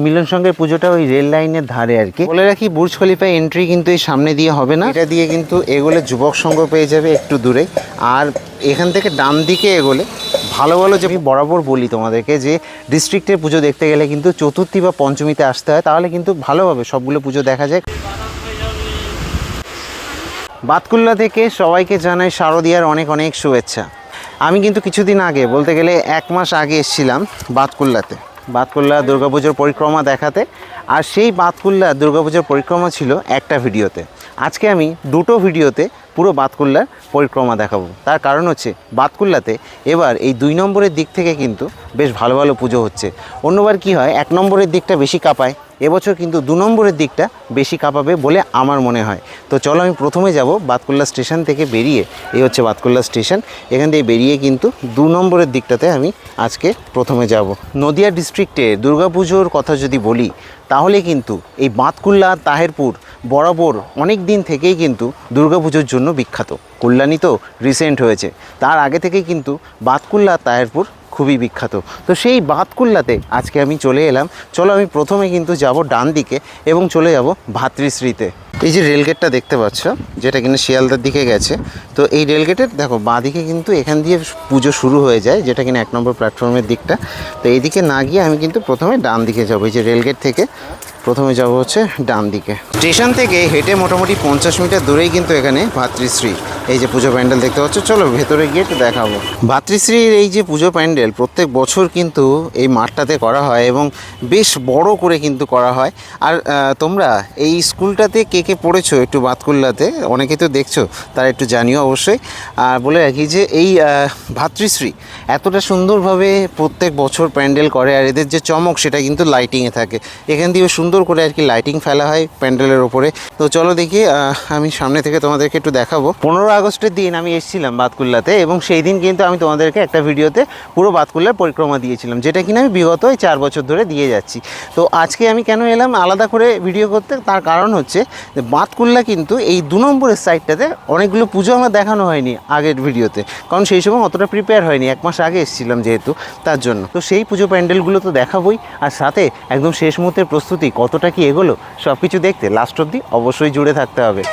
মিলন সংঘের পুজোটা ওই রেল লাইনের ধারে আর কি। বলে রাখি বুর্জ খলিফা এন্ট্রি কিন্তু এই সামনে দিয়ে হবে না, এটা দিয়ে কিন্তু এগোলে যুবক সংঘ পেয়ে যাবে একটু দূরে। আর এখান থেকে ডান দিকে এগোলে ভালো ভালো, যে আমি বরাবর বলি তোমাদেরকে যে ডিস্ট্রিক্টের পুজো দেখতে গেলে কিন্তু চতুর্থী বা পঞ্চমীতে আসতে হয়, তাহলে কিন্তু ভালোভাবে সবগুলো পুজো দেখা যায়। বাতকুল্লা থেকে সবাইকে জানাই শারদীয়ার অনেক অনেক শুভেচ্ছা। আমি কিন্তু কিছুদিন আগে, বলতে গেলে 1 মাস আগে এসেছিলাম বাতকুল্লাতে, বাতকুল্লা দুর্গাপুজোর পরিক্রমা দেখাতে। আর সেই বাতকুল্লা দুর্গাপুজোর পরিক্রমা ছিল একটা ভিডিওতে। আজকে আমি 2টো ভিডিওতে পুরো বাতকুল্লার পরিক্রমা দেখাবো। তার কারণ হচ্ছে বাতকুল্লাতে এবার এই 2 নম্বরের দিক থেকে কিন্তু বেশ ভালো ভালো পুজো হচ্ছে। অন্যবার কি হয় 1 নম্বরের দিকটা বেশি কাঁপায়, এবছর কিন্তু 2 নম্বরের দিকটা বেশি কাঁপাবে বলে আমার মনে হয়। তো চলো আমি প্রথমে যাব বাতকুল্লা স্টেশন থেকে বেরিয়ে, এই হচ্ছে বাতকুল্লা স্টেশন, এখান থেকে বেরিয়ে কিন্তু 2 নম্বরের দিকটাতে আমি আজকে প্রথমে যাব। নদিয়া ডিস্ট্রিক্টে দুর্গাপুজোর কথা যদি বলি তাহলে কিন্তু এই বাতকুল্লা তাহেরপুর বরাবর অনেক দিন থেকেই কিন্তু দুর্গাপুজোর জন্য বিখ্যাত। কল্যাণী তো রিসেন্ট হয়েছে, তার আগে থেকেই কিন্তু বাতকুল্লা তাহেরপুর খুবই বিখ্যাত। তো সেই বাতকুল্লাতে আজকে আমি চলে এলাম। চলো আমি প্রথমে কিন্তু যাব ডান দিকে এবং চলে যাব ভাতৃশ্রীতে। এই যে রেলগেটটা দেখতে পাচ্ছ, যেটা কিনা শিয়ালদার দিকে গেছে, তো এই রেলগেটের দেখো বাঁ দিকে কিন্তু এখান দিয়ে পুজো শুরু হয়ে যায়, যেটা কিনা 1 নম্বর প্ল্যাটফর্মের দিকটা। তো এই দিকে না গিয়ে আমি কিন্তু প্রথমে ডান দিকে যাবো। এই যে রেলগেট থেকে প্রথমে যাব হচ্ছে ডান দিকে। স্টেশন থেকে হেঁটে মোটামুটি 50 মিটার দূরেই কিন্তু এখানে ভাতৃশ্রী, এই যে পুজো প্যান্ডেল দেখতে পাচ্ছ। চলো ভেতরে গিয়ে একটু দেখাবো। ভাতৃশ্রীর এই যে পুজো প্যান্ডেল প্রত্যেক বছর কিন্তু এই মাঠটাতে করা হয় এবং বেশ বড় করে কিন্তু করা হয়। আর তোমরা এই স্কুলটাতে কে কে পড়েছো একটু বাতকুল্লাতে, অনেকে তো দেখছো, তারা একটু জানিও অবশ্যই। আর বলে রাখি যে এই ভাতৃশ্রী এতটা সুন্দরভাবে প্রত্যেক বছর প্যান্ডেল করে, আর এদের যে চমক সেটা কিন্তু লাইটিংয়ে থাকে। এখান দিয়ে সুন্দর করে আর কি লাইটিং ফেলা হয় প্যান্ডেলের ওপরে। তো চলো দেখি, আমি সামনে থেকে তোমাদেরকে একটু দেখাবো। 15 আগস্টের দিন আমি এসেছিলাম বাতকুল্লাতে এবং সেই দিন কিন্তু আমি তোমাদেরকে একটা ভিডিওতে পুরো বাতকুল্লার পরিক্রমা দিয়েছিলাম, যেটা কিনা আমি বিগত 4 বছর ধরে দিয়ে যাচ্ছি। তো আজকে আমি কেন এলাম আলাদা করে ভিডিও করতে, তার কারণ হচ্ছে যে বাতকুল্লা কিন্তু এই 2 নম্বরের সাইডটাতে অনেকগুলো পুজো আমার দেখানো হয়নি আগের ভিডিওতে, কারণ সেই সময় অতটা প্রিপেয়ার হয়নি, 1 মাস আগে এসেছিলাম যেহেতু, তার জন্য। তো সেই পুজো প্যান্ডেলগুলো তো দেখাবোই, আর সাথে একদম শেষ মুহূর্তের প্রস্তুতি কতটা কি এগোলো সব কিছু দেখতে লাস্ট অবধি অবশ্যই জুড়ে থাকতে হবে।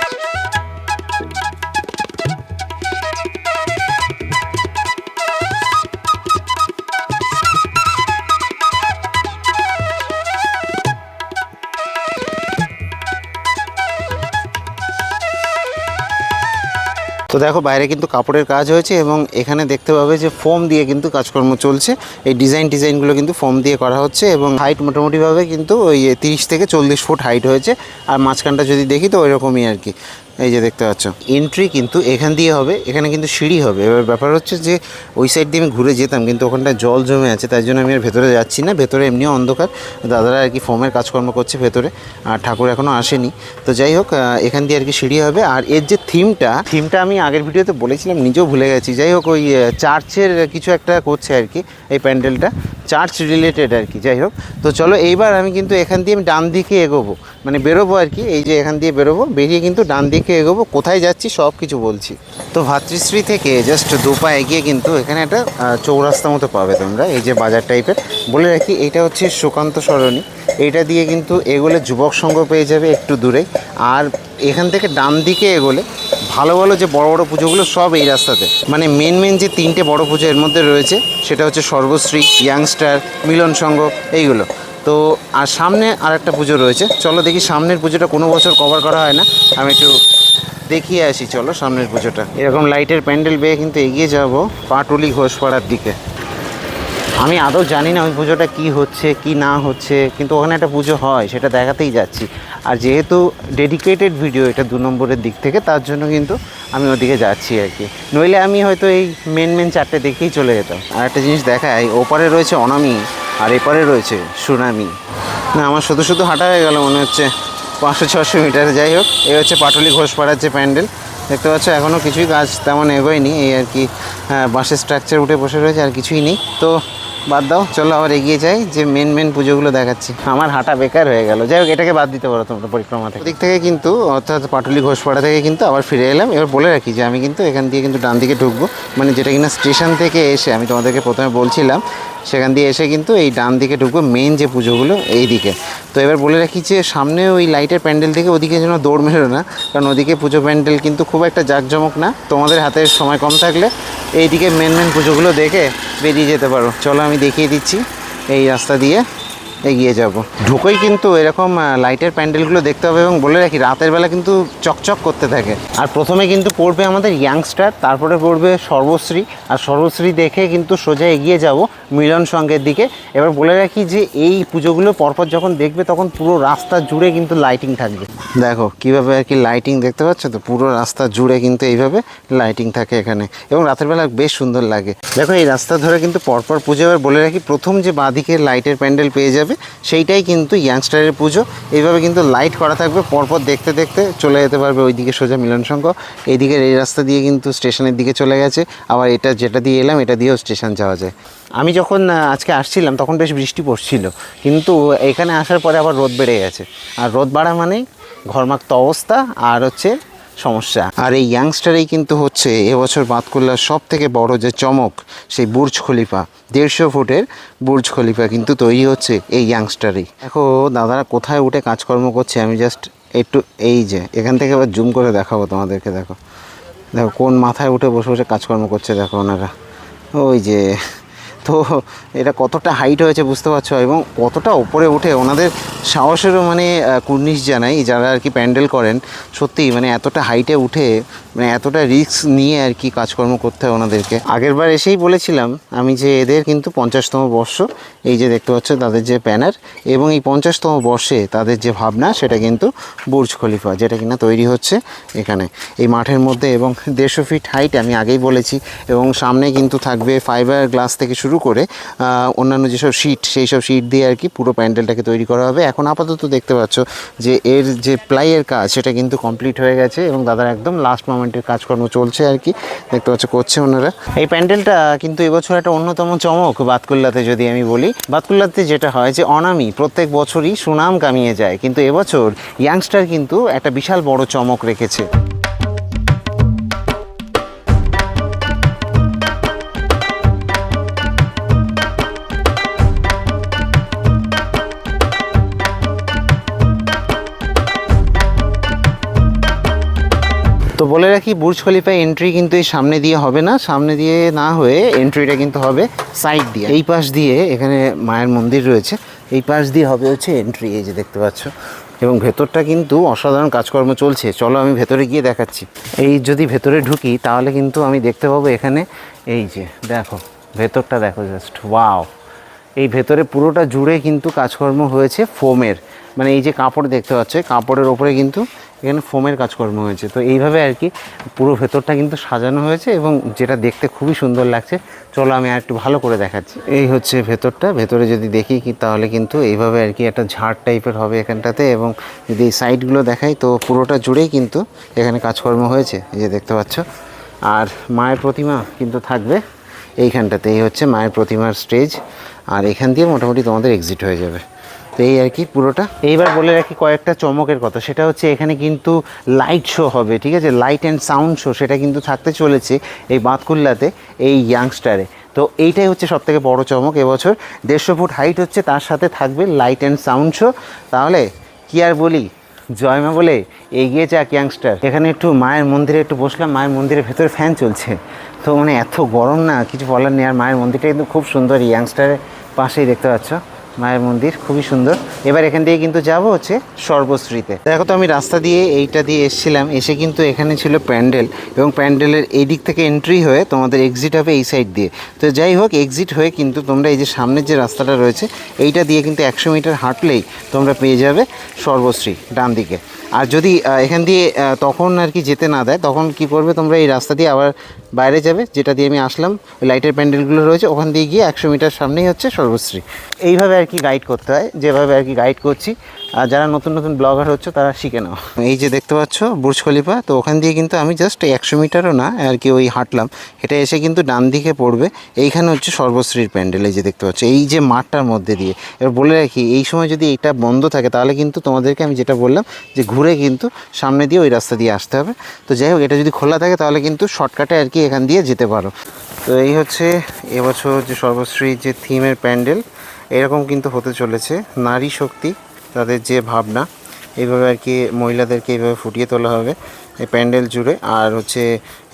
তো দেখো বাইরে কিন্তু কাপড়ের কাজ হয়েছে এবং এখানে দেখতে পাবে যে ফোম দিয়ে কিন্তু কাজকর্ম চলছে। এই ডিজাইনগুলো কিন্তু ফোম দিয়ে করা হচ্ছে এবং হাইট মোটামুটিভাবে কিন্তু ওই 30 থেকে 40 ফুট হাইট হয়েছে। আর মাঝখানটা যদি দেখি তো ওই রকমই আর কি। এই যে দেখতে পাচ্ছ এন্ট্রি কিন্তু এখান দিয়ে হবে, এখানে কিন্তু সিঁড়ি হবে। এবার ব্যাপার হচ্ছে যে ওই সাইড দিয়ে আমি ঘুরে যেতাম, কিন্তু ওখানটায় জল জমে আছে, তাই জন্য আমি আর ভেতরে যাচ্ছি না। ভেতরে এমনিও অন্ধকার, দাদারা আর কি ফোমের কাজকর্ম করছে ভেতরে, আর ঠাকুর এখনও আসেনি। তো যাই হোক, এখান দিয়ে আর কি সিঁড়ি হবে। আর এর যে থিমটা আমি আগের ভিডিওতে বলেছিলাম, নিজেও ভুলে গেছি। যাই হোক, ওই চার্চের কিছু একটা করছে আর কি, এই প্যান্ডেলটা চার্চ রিলেটেড আর কি। যাই হোক, তো চলো এইবার আমি কিন্তু এখান দিয়ে আমি ডান দিকে এগোবো, মানে বেরোবো আর কি। এই যে এখান দিয়ে বেরোবো, বেরিয়ে কিন্তু ডান দিকে এগোবো। কোথায় যাচ্ছি সব কিছু বলছি। তো ভাতৃশ্রী থেকে জাস্ট 2 পা এগিয়ে কিন্তু এখানে একটা চৌরাস্তা মতো পাবে তোমরা, এই যে বাজার টাইপের। বলে রাখি এইটা হচ্ছে সুকান্ত সরণি, এইটা দিয়ে কিন্তু এগোলে যুবক সংঘ পেয়ে যাবে একটু দূরে। আর এখান থেকে ডান দিকে এগোলে ভালো ভালো যে বড় বড় পুজোগুলো সব এই রাস্তাতে, মানে মেন যে 3টে বড় পুজো এর মধ্যে রয়েছে, সেটা হচ্ছে সর্বশ্রী, ইয়াংস্টার, মিলন সংঘ, এইগুলো। তো আর সামনে আর একটা পুজো রয়েছে, চলো দেখি সামনের পুজোটা। কোনো বছর কভার করা হয় না, আমি একটু দেখিয়ে আসি। চলো সামনের পুজোটা। এরকম লাইটের প্যান্ডেল বেয়ে কিন্তু এগিয়ে যাব পাটুলি ঘোষপাড়ার দিকে। আমি আদৌ জানি না ওই পুজোটা কি হচ্ছে কি না হচ্ছে, কিন্তু ওখানে একটা পুজো হয়, সেটা দেখাতেই যাচ্ছি। আর যেহেতু ডেডিকেটেড ভিডিও এটা 2 নম্বরের দিক থেকে, তার জন্য কিন্তু আমি ওদিকে যাচ্ছি আর কি। নইলে আমি হয়তো এই মেন 4টে দেখেই চলে যেতাম। আর একটা জিনিস দেখাই, ওপারে রয়েছে অনামি আর এপারে রয়েছে সুনামি। না, আমার শুধু হাঁটা হয়ে গেল মনে হচ্ছে 500-600 মিটার। যাই হোক, এই হচ্ছে পাটুলি ঘোষপাড়ার যে প্যান্ডেল দেখতে পাচ্ছ। এখনও কিছুই কাজ তেমন এগোয়নি, এই আর কি। হ্যাঁ, বাঁশের স্ট্রাকচার উঠে বসে রয়েছে, আর কিছুই নেই। তো বাদ দাও, চলো আবার এগিয়ে যাই, যে মেন পুজোগুলো দেখাচ্ছি। আমার হাঁটা বেকার হয়ে গেল। যাই হোক, এটাকে বাদ দিতে পারো তোমরা পরিক্রমা থেকে। দিক থেকে কিন্তু, অর্থাৎ পাটুলি ঘোষপাড়া থেকে কিন্তু আবার ফিরে এলাম। এবার বলে রাখি যে আমি কিন্তু এখান দিয়ে কিন্তু ডান দিকে ঢুকবো, মানে যেটা কিনা স্টেশন থেকে এসে আমি তোমাদেরকে প্রথমে বলছিলাম সেখান দিয়ে এসে কিন্তু এই ডান দিকে ঢুকবো, মেন যে পুজোগুলো এই দিকে। তো এবার বলে রাখি যে সামনে ওই লাইটের প্যান্ডেল থেকে ওদিকে যেন দৌড় মেরো না, কারণ ওদিকে পুজো প্যান্ডেল কিন্তু খুব একটা জাঁকজমক না। তোমাদের হাতের সময় কম থাকলে এইদিকে মেন পুজোগুলো দেখে বেরিয়ে যেতে পারো। চলো আমি দেখিয়ে দিচ্ছি, এই রাস্তা দিয়ে এগিয়ে যাব। ঢুকোই কিন্তু এরকম লাইটের প্যান্ডেলগুলো দেখতে হবে, এবং বলে রাখি রাতের বেলা কিন্তু চকচক করতে থাকে। আর প্রথমে কিন্তু পড়বে আমাদের ইয়াংস্টার, তারপরে পড়বে সর্বশ্রী, আর সর্বশ্রী দেখে কিন্তু সোজা এগিয়ে যাব মিলন সংঘের দিকে। এবার বলে রাখি যে এই পুজোগুলো পরপর যখন দেখবে তখন পুরো রাস্তা জুড়ে কিন্তু লাইটিং থাকবে। দেখো কীভাবে আর কি লাইটিং দেখতে পাচ্ছ তো, পুরো রাস্তা জুড়ে কিন্তু এইভাবে লাইটিং থাকে এখানে, এবং রাতের বেলা বেশ সুন্দর লাগে। দেখো এই রাস্তা ধরে কিন্তু পরপর পুজো। এবার বলে রাখি প্রথম যে বাঁদিকে লাইটের প্যান্ডেল পেয়ে যাবে সেইটাই কিন্তু ইয়াংস্টারের পুজো। এইভাবে কিন্তু লাইট করা থাকবে, পরপর দেখতে দেখতে চলে যেতে পারবে ওইদিকে সোজা মিলন সংঘ। এইদিকে এই রাস্তা দিয়ে কিন্তু স্টেশনের দিকে চলে গেছে, আবার এটা যেটা দিয়ে এলাম এটা দিয়েও স্টেশন যাওয়া যায়। আমি যখন আজকে আসছিলাম তখন বেশ বৃষ্টি পড়ছিল, কিন্তু এখানে আসার পরে আবার রোদ বেড়ে গেছে। আর রোদ বাড়া মানেই ঘরমাক্ত অবস্থা আর হচ্ছে সমস্যা। আর এই ইয়াংস্টারেই কিন্তু হচ্ছে এবছর বাতকুল্লার সব থেকে বড় যে চমক, সেই বুর্জ খলিফা, 150 ফুটের বুর্জ খলিফা কিন্তু তৈরি হচ্ছে এই ইয়াংস্টারেই। দেখো দাদারা কোথায় উঠে কাজকর্ম করছে, আমি জাস্ট একটু এই যে এখান থেকে আবার জুম করে দেখাবো তোমাদেরকে। দেখো দেখো কোন মাথায় উঠে বসে বসে কাজকর্ম করছে দেখো ওনারা, ওই যে। তো এটা কতটা হাইট হয়েছে বুঝতে পারছো, এবং কতটা ওপরে উঠে ওনাদের সাহসেরও মানে কুর্নিশ জানাই যারা আর কি প্যান্ডেল করেন। সত্যি মানে এতটা হাইটে উঠে মানে এতটা রিস্ক নিয়ে আর কি কাজকর্ম করতে হয় ওনাদেরকে। আগের বার এসেই বলেছিলাম আমি যে এদের কিন্তু 50তম বর্ষ, এই যে দেখতে পাচ্ছ তাদের যে ব্যানার, এবং এই 50তম বর্ষে তাদের যে ভাবনা সেটা কিন্তু বুর্জ খলিফা, যেটা কিনা তৈরি হচ্ছে এখানে এই মাঠের মধ্যে, এবং 150 ফিট হাইট আমি আগেই বলেছি। এবং সামনে কিন্তু থাকবে ফাইবার গ্লাস থেকে শুরু করে অন্যান্য যেসব শিট, সেই সব শিট দিয়ে আর কি পুরো প্যান্ডেলটাকে তৈরি করা হবে। এখন আপাতত দেখতে পাচ্ছ যে এর যে প্লাইয়ের কাজ সেটা কিন্তু কমপ্লিট হয়ে গেছে, এবং দাদার একদম লাস্ট মোমেন্টের কাজকর্ম চলছে আর কি, দেখতে পাচ্ছ করছে ওনারা। এই প্যান্ডেলটা কিন্তু এবছর একটা অন্যতম চমক বাতকুল্লাতে যদি আমি বলি। বাতকুল্লাতে যেটা হয় যে অনামি প্রত্যেক বছরই সুনাম কামিয়ে যায়, কিন্তু এবছর ইয়াংস্টার কিন্তু একটা বিশাল বড় চমক রেখেছে। তো বলে রাখি বুর্জ খলিফা এন্ট্রি কিন্তু এই সামনে দিয়ে হবে না, সামনে দিয়ে না হয়ে এন্ট্রিটা কিন্তু হবে সাইড দিয়ে। এই পাশ দিয়ে এখানে মায়ের মন্দির রয়েছে, এই পাশ দিয়ে হবে হচ্ছে এন্ট্রি, এই যে দেখতে পাচ্ছ। এবং ভেতরটা কিন্তু অসাধারণ কাজকর্ম চলছে। চলো আমি ভেতরে গিয়ে দেখাচ্ছি। এই যদি ভেতরে ঢুকি তাহলে কিন্তু আমি দেখতে পাবো এখানে এই যে দেখো ভেতরটা দেখো, জাস্ট ওয়াও। এই ভেতরে পুরোটা জুড়ে কিন্তু কাজকর্ম হয়েছে ফোমের, মানে এই যে কাপড় দেখতে পাচ্ছ কাপড়ের ওপরে কিন্তু এখানে ফোমের কাজকর্ম হয়েছে। তো এইভাবে আর কি পুরো ভেতরটা কিন্তু সাজানো হয়েছে, এবং যেটা দেখতে খুবই সুন্দর লাগছে। চলো আমি আর একটু ভালো করে দেখাচ্ছি। এই হচ্ছে ভেতরটা, ভেতরে যদি দেখি কি তাহলে কিন্তু এইভাবে আর কি একটা ঝাড় টাইপের হবে এখানটাতে, এবং যদি এই সাইডগুলো দেখাই তো পুরোটা জুড়েই কিন্তু এখানে কাজকর্ম হয়েছে, এই যে দেখতে পাচ্ছ। আর মায়ের প্রতিমা কিন্তু থাকবে এইখানটাতে, এই হচ্ছে মায়ের প্রতিমার স্টেজ, আর এখান দিয়ে মোটামুটি তোমাদের এক্সিট হয়ে যাবে। তো এই আর কি পুরোটা। এইবার বলে রাখি কয়েকটা চমকের কথা, সেটা হচ্ছে এখানে কিন্তু লাইট শো হবে, ঠিক আছে, লাইট অ্যান্ড সাউন্ড শো, সেটা কিন্তু থাকতে চলেছে এই বাতকুল্লাতে এই ইয়াংস্টারে। তো এইটাই হচ্ছে সবথেকে বড় চমক এবছর। 150 ফুট হাইট হচ্ছে, তার সাথে থাকবে লাইট অ্যান্ড সাউন্ড শো। তাহলে কি আর বলি, জয় মা বলে এগিয়ে যাক ইয়াংস্টার। এখানে একটু মায়ের মন্দিরে একটু বসলাম, মায়ের মন্দিরের ভেতরে ফ্যান চলছে, তো মানে এত গরম না কিছু বলার নেই। আর মায়ের মন্দিরটা কিন্তু খুব সুন্দর, ইয়াংস্টারের পাশেই দেখতে পাচ্ছ মায়ের মন্দির, খুবই সুন্দর। এবার এখান থেকে কিন্তু যাব হচ্ছে সর্বশ্রীতে। দেখো তো আমি রাস্তা দিয়ে এইটা দিয়ে এসেছিলাম, এসে কিন্তু এখানে ছিল প্যান্ডেল, এবং প্যান্ডেলের এই দিক থেকে এন্ট্রি হয়ে তোমাদের এক্সিট হবে এই সাইড দিয়ে। তো যাই হোক, এক্সিট হয়ে কিন্তু তোমরা এই যে সামনের যে রাস্তাটা রয়েছে এইটা দিয়ে কিন্তু 100 মিটার হাঁটলেই তোমরা পেয়ে যাবে সর্বশ্রী ডান দিকে। আর যদি এখান দিয়ে তখন আর কি যেতে না দেয়, তখন কি করবে তোমরা এই রাস্তা দিয়ে আবার বাইরে যাবে, যেটা দিয়ে আমি আসলাম, ওই লাইটের প্যান্ডেলগুলো রয়েছে ওখান দিয়ে গিয়ে 100 মিটার সামনেই হচ্ছে সর্বশ্রী। এইভাবে আর কি গাইড করতে হয়, যেভাবে আর কি গাইড করছি। আর যারা নতুন নতুন ব্লগার হচ্ছে তারা শিখে নাও। এই যে দেখতে পাচ্ছ বুর্জ খলিফা, তো ওখান দিয়ে কিন্তু আমি জাস্ট 100 মিটারও না আর কি ওই হাঁটলাম, এটা এসে কিন্তু ডান দিকে পড়বে। এইখানে হচ্ছে সর্বশ্রীর প্যান্ডেল, এই যে দেখতে পাচ্ছ এই যে মাঠটার মধ্যে দিয়ে। এবার বলে রাখি এই সময় যদি এটা বন্ধ থাকে তাহলে কিন্তু তোমাদেরকে আমি যেটা বললাম যে ঘুরে কিন্তু সামনে দিয়ে ওই রাস্তা দিয়ে আসতে হবে। তো যাই হোক, এটা যদি খোলা থাকে তাহলে কিন্তু শর্টকাটে আর কি এখান দিয়ে যেতে পারো। তো এই হচ্ছে এবছর যে সর্বশ্রী যে থিমের প্যান্ডেল, এরকম কিন্তু হতে চলেছে। নারী শক্তি, তাদের যে ভাবনা, এইভাবে আর কি মহিলাদেরকে এইভাবে ফুটিয়ে তোলা হবে এই প্যান্ডেল জুড়ে। আর হচ্ছে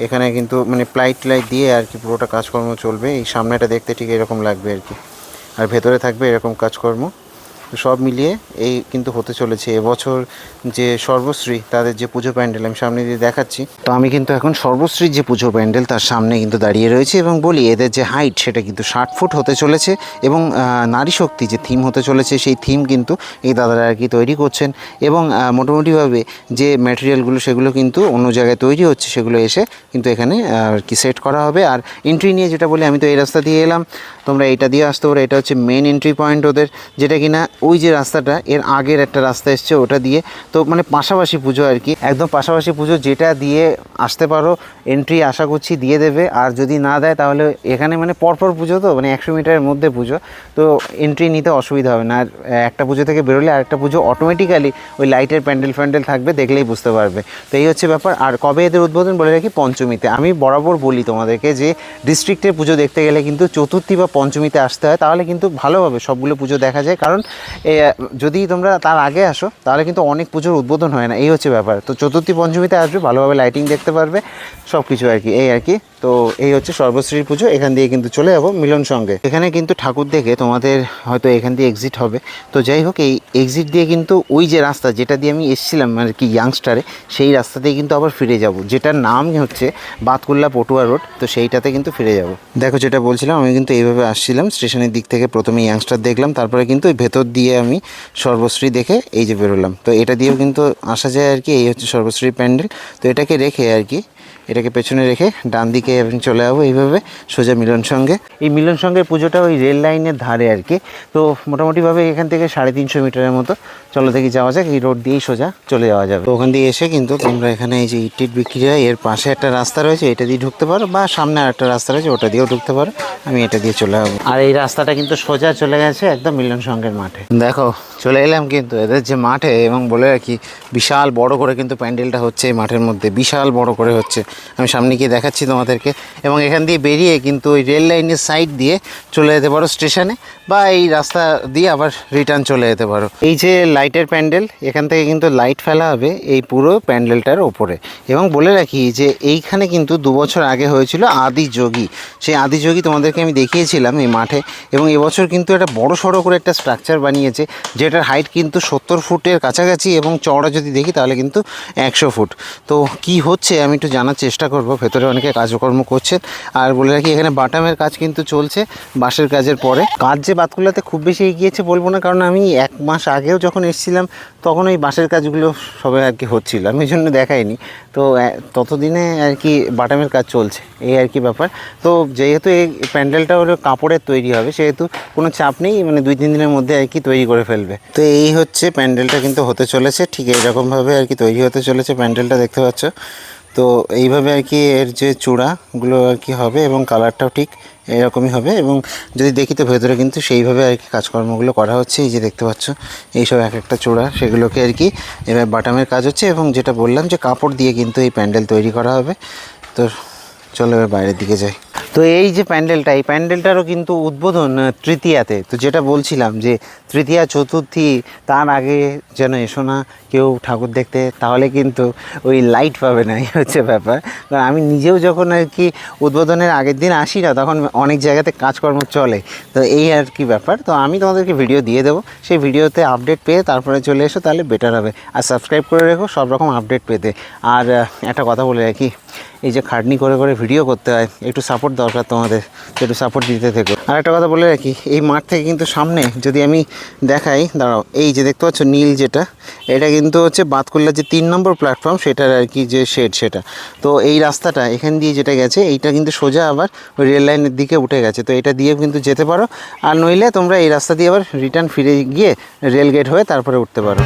এখানে কিন্তু মানে প্লাইট দিয়ে আর কি পুরোটা কাজকর্ম চলবে। এই সামনেটা দেখতে ঠিক এরকম লাগবে আর কি, আর ভেতরে থাকবে এরকম কাজকর্ম। সব মিলিয়ে এই কিন্তু হতে চলেছে এবছর যে সর্বশ্রী তাদের যে পুজো প্যান্ডেল। আমি সামনে দিয়ে দেখাচ্ছি। তো আমি কিন্তু এখন সর্বশ্রীর যে পুজো প্যান্ডেল তার সামনে কিন্তু দাঁড়িয়ে রয়েছে এবং বলি এদের যে হাইট সেটা কিন্তু 60 ফুট হতে চলেছে এবং নারী শক্তি যে থিম হতে চলেছে সেই থিম কিন্তু এই দাদারা আর কি তৈরি করছেন। এবং মোটামুটিভাবে যে ম্যাটেরিয়ালগুলো সেগুলো কিন্তু অন্য জায়গায় তৈরি হচ্ছে, সেগুলো এসে কিন্তু এখানে আর কি সেট করা হবে। আর এন্ট্রি নিয়ে যেটা বলি, আমি তো এই রাস্তা দিয়ে এলাম, তোমরা এটা দিয়ে আসতে পারো। এটা হচ্ছে মেন এন্ট্রি পয়েন্ট ওদের, যেটা কিনা ওই যে রাস্তাটা এর আগের একটা রাস্তা এসছে ওটা দিয়ে। তো মানে পাশাপাশি পুজো আর কি, একদম পাশাপাশি পুজো, যেটা দিয়ে আসতে পারো এন্ট্রি আশা করছি দিয়ে দেবে। আর যদি না দেয় তাহলে এখানে মানে পরপর পুজো, তো মানে 100 মিটারের মধ্যে পুজো, তো এন্ট্রি নিতে অসুবিধা হবে না। আর একটা পুজো থেকে বেরোলে আরেকটা পুজো অটোমেটিক্যালি ওই লাইটের প্যান্ডেল থাকবে, দেখলেই বুঝতে পারবে। তো এই হচ্ছে ব্যাপার। আর কবে এদের উদ্বোধন বলে রাখি, পঞ্চমীতে। আমি বরাবর বলি তোমাদেরকে যে ডিস্ট্রিক্টের পুজো দেখতে গেলে কিন্তু চতুর্থী বা পঞ্চমীতে আসতে হয়, তাহলে কিন্তু ভালোভাবে সবগুলো পুজো দেখা যায়। কারণ যদি তোমরা তার আগে আসো তাহলে কিন্তু অনেক পুজোর উদ্বোধন হয় না, এই হচ্ছে ব্যাপার। তো চতুর্থী পঞ্চমীতে আসবে, ভালোভাবে লাইটিং দেখতে পারবে, সব কিছু আর কি, এই আর কি। তো এই হচ্ছে সর্বশ্রীর পুজো। এখান দিয়ে কিন্তু চলে যাবো মিলন সঙ্গে। এখানে কিন্তু ঠাকুর দেখে তোমাদের হয়তো এখান দিয়ে এক্সিট হবে। তো যাই হোক, এই এক্সিট দিয়ে কিন্তু ওই যে রাস্তা যেটা দিয়ে আমি এসেছিলাম আর কি ইয়াংস্টারে, সেই রাস্তাতেই কিন্তু আবার ফিরে যাব, যেটার নাম হচ্ছে বাতকুল্লা পটুয়া রোড। তো সেইটাতে কিন্তু ফিরে যাব। দেখো যেটা বলছিলাম, আমি কিন্তু এইভাবে আসছিলাম স্টেশনের দিক থেকে, প্রথমে ইয়াংস্টার দেখলাম, তারপরে কিন্তু ওই ভেতর দিয়ে আমি সর্বশ্রী দেখে এই যে বেরোলাম। তো এটা দিয়েও কিন্তু আসা যায় আর কি। এই হচ্ছে সর্বশ্রী প্যান্ডেল। তো এটাকে রেখে আর কি, এটাকে পেছনে রেখে ডান দিকে আমি চলে যাবো এইভাবে সোজা মিলন সঙ্গে। এই মিলন সঙ্গের পুজোটা ওই রেল লাইনের ধারে আর কি। তো মোটামুটিভাবে এখান থেকে 350 মিটারের মতো চলো দেখি যাওয়া যাক। এই রোড দিয়েই সোজা চলে যাওয়া যাবে। তো ওখান দিয়ে এসে কিন্তু তোমরা এখানে এই যে ইট বিক্রি হয়, এর পাশে একটা রাস্তা রয়েছে, এটা দিয়ে ঢুকতে পারো, বা সামনে আর একটা রাস্তা রয়েছে ওটা দিয়েও ঢুকতে পারো। আমি এটা দিয়ে চলে যাবো। আর এই রাস্তাটা কিন্তু সোজা চলে গেছে একদম মিলন সঙ্গের মাঠে। দেখো চলে এলাম কিন্তু এদের যে মাঠে, এবং বলে রাখি বিশাল বড় করে কিন্তু প্যান্ডেলটা হচ্ছে এই মাঠের মধ্যে, বিশাল বড় করে হচ্ছে। আমি সামনে গিয়ে দেখাচ্ছি তোমাদেরকে। এবং এখান দিয়ে বেরিয়ে কিন্তু ওই রেল লাইনের সাইড দিয়ে চলে যেতে পারো স্টেশনে, বা এই রাস্তা দিয়ে আবার রিটার্ন চলে যেতে পারো। এই যে লাইটের প্যান্ডেল, এখান থেকে কিন্তু লাইট ফেলা হবে এই পুরো প্যান্ডেলটার ওপরে। এবং বলে রাখি যে এইখানে কিন্তু 2 বছর আগে হয়েছিল আদিযোগী। সেই আদিযোগী তোমাদেরকে আমি দেখিয়েছিলাম এই মাঠে। এবং এবছর কিন্তু একটা বড় সড়ো করে একটা স্ট্রাকচার বানিয়েছে, যেটার হাইট কিন্তু 70 ফুটের কাছাকাছি, এবং চওড়া যদি দেখি তাহলে কিন্তু 100 ফুট। তো কি হচ্ছে আমি একটু জানার চেষ্টা করব। ভেতরে অনেকে কাজকর্ম করছেন। আর বলে রাখি এখানে বাটামের কাজ কিন্তু চলছে বাঁশের কাজের পরে। কাজ যে বাতকুল্লাতে খুব বেশি এগিয়েছে বলবো না, কারণ আমি 1 মাস আগেও যখন এসেছিলাম তখন ওই বাঁশের কাজগুলো সবাই আর কি হচ্ছিল, আমি ওই জন্য দেখাইনি। তো ততদিনে আর কি বাটামের কাজ চলছে, এই আর কি ব্যাপার। তো যেহেতু এই প্যান্ডেলটা হলো কাপড়ের তৈরি হবে, সেহেতু কোনো চাপ নেই, মানে 2-3 দিনের মধ্যে আর কি তৈরি করে ফেলবে। তো এই হচ্ছে প্যান্ডেলটা কিন্তু হতে চলেছে, ঠিক এইরকমভাবে আর কি তৈরি হতে চলেছে প্যান্ডেলটা, দেখতে পাচ্ছ। তো এইভাবে আর কি এর যে চূড়াগুলো আর কি হবে, এবং কালারটাও ঠিক এরকমই হবে। এবং যদি দেখি তো ভেতরে কিন্তু সেইভাবে আর কি কাজকর্মগুলো করা হচ্ছে। এই যে দেখতে পাচ্ছ এইসব এক একটা চূড়া, সেগুলোকে আর কি এবার বাটামের কাজ হচ্ছে। এবং যেটা বললাম যে কাপড় দিয়ে কিন্তু এই প্যান্ডেল তৈরি করা হবে। তো চলো এবার বাইরের দিকে যাই। তো এই যে প্যান্ডেলটা, এই প্যান্ডেলটারও কিন্তু উদ্বোধন তৃতীয়াতে। তো যেটা বলছিলাম যে তৃতীয়া চতুর্থী তার আগে যেন এসো না কেউ ঠাকুর দেখতে, তাহলে কিন্তু ওই লাইট পাবে না, এই হচ্ছে ব্যাপার। কারণ আমি নিজেও যখন আর কি উদ্বোধনের আগের দিন আসি না, তখন অনেক জায়গাতে কাজকর্ম চলে। তো এই আর কি ব্যাপার। তো আমি তোমাদেরকে ভিডিও দিয়ে দেবো, সেই ভিডিওতে আপডেট পেয়ে তারপরে চলে এসো, তাহলে বেটার হবে। আর সাবস্ক্রাইব করে রেখো সব রকম আপডেট পেতে। আর একটা কথা বলে রাখি, এই যে খাটনি করে করে ভিডিও করতে হয়, একটু সাপোর্ট দরকার তোমাদের, একটু সাপোর্ট দিতে থেকো। আর একটা কথা বলে রাখি, এই মাঠ থেকে কিন্তু সামনে যদি আমি দেখাই, দাঁড়াও, এই যে দেখতে পাচ্ছ নীল যেটা, এটা কিন্তু হচ্ছে বাতকুল্লার যে 3 নম্বর প্ল্যাটফর্ম, সেটার আর কি যে শেড সেটা। তো এই রাস্তাটা এখান দিয়ে যেটা গেছে, এইটা কিন্তু সোজা আবার ওই রেল লাইনের দিকে উঠে গেছে। তো এটা দিয়েও কিন্তু যেতে পারো, আর নইলে তোমরা এই রাস্তা দিয়ে আবার রিটার্ন ফিরে গিয়ে রেল গেট হয়ে তারপরে উঠতে পারো।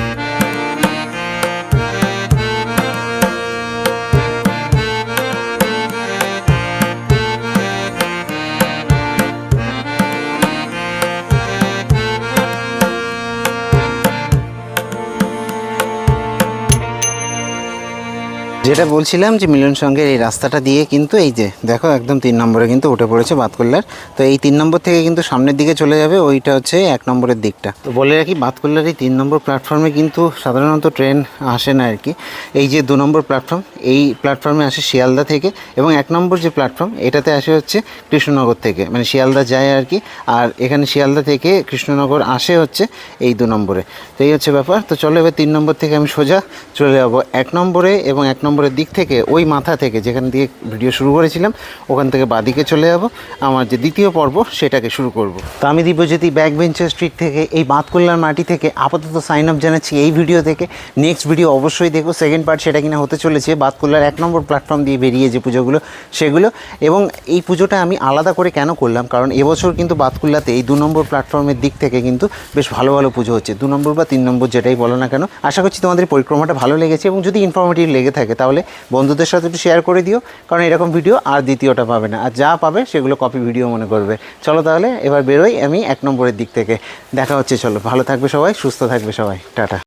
যেটা বলছিলাম যে মিলন সঙ্গের এই রাস্তাটা দিয়ে কিন্তু এই যে দেখো একদম 3 নম্বরে কিন্তু উঠে পড়েছে বাতকুল্লার। তো এই 3 নম্বর থেকে কিন্তু সামনের দিকে চলে যাবে, ওইটা হচ্ছে 1 নম্বরের দিকটা। তো বলে রাখি বাতকুল্লার এই 3 নম্বর প্ল্যাটফর্মে কিন্তু সাধারণত ট্রেন আসে না আর কি। এই যে 2 নম্বর প্ল্যাটফর্ম, এই প্ল্যাটফর্মে আসে শিয়ালদা থেকে, এবং 1 নম্বর যে প্ল্যাটফর্ম এটাতে আসে হচ্ছে কৃষ্ণনগর থেকে, মানে শিয়ালদা যায় আর কি। আর এখানে শিয়ালদা থেকে কৃষ্ণনগর আসে হচ্ছে এই 2 নম্বরে। তো এই হচ্ছে ব্যাপার। তো চলো এবার 3 নম্বর থেকে আমি সোজা চলে যাবো 1 নম্বরে, এবং 1 নম্বরের দিক থেকে ওই মাথা থেকে যেখান দিয়ে ভিডিও শুরু করেছিলাম ওখান থেকে বাদিকে চলে যাব, আমার যে দ্বিতীয় পর্ব সেটাকে শুরু করব। তো আমি দিব্যজ্যোতি ব্যাক বেঞ্চার স্ট্রিট থেকে এই বাতকুল্লার মাটি থেকে আপাতত সাইন আপ জানাচ্ছি এই ভিডিও থেকে। নেক্সট ভিডিও অবশ্যই দেখো, সেকেন্ড পার্ট সেটা কিনা হতে চলেছে বাতকুল্লার 1 নম্বর প্ল্যাটফর্ম দিয়ে বেরিয়ে যে পুজোগুলো সেগুলো। এবং এই পুজোটা আমি আলাদা করে কেন করলাম, কারণ এবছর কিন্তু বাতকুল্লাতে এই 2 নম্বর প্ল্যাটফর্মের দিক থেকে কিন্তু বেশ ভালো ভালো পুজো হচ্ছে, 2 নম্বর বা 3 নম্বর যেটাই বলো না কেন। আশা করছি তোমাদের পরিক্রমাটা ভালো লেগেছে, এবং যদি ইনফরমেটিভ লেগে থাকে তাহলে বন্ধুদের সাথে একটু শেয়ার করে দিও, কারণ এরকম ভিডিও আর দ্বিতীয়টা পাবে না, আর যা পাবে সেগুলো কপি ভিডিও মনে করবে। চলো তাহলে এবার বেরোই আমি 1 নম্বরের দিক থেকে। দেখা হচ্ছে, চলো ভালো থাকবে সবাই, সুস্থ থাকবে সবাই, টাটা।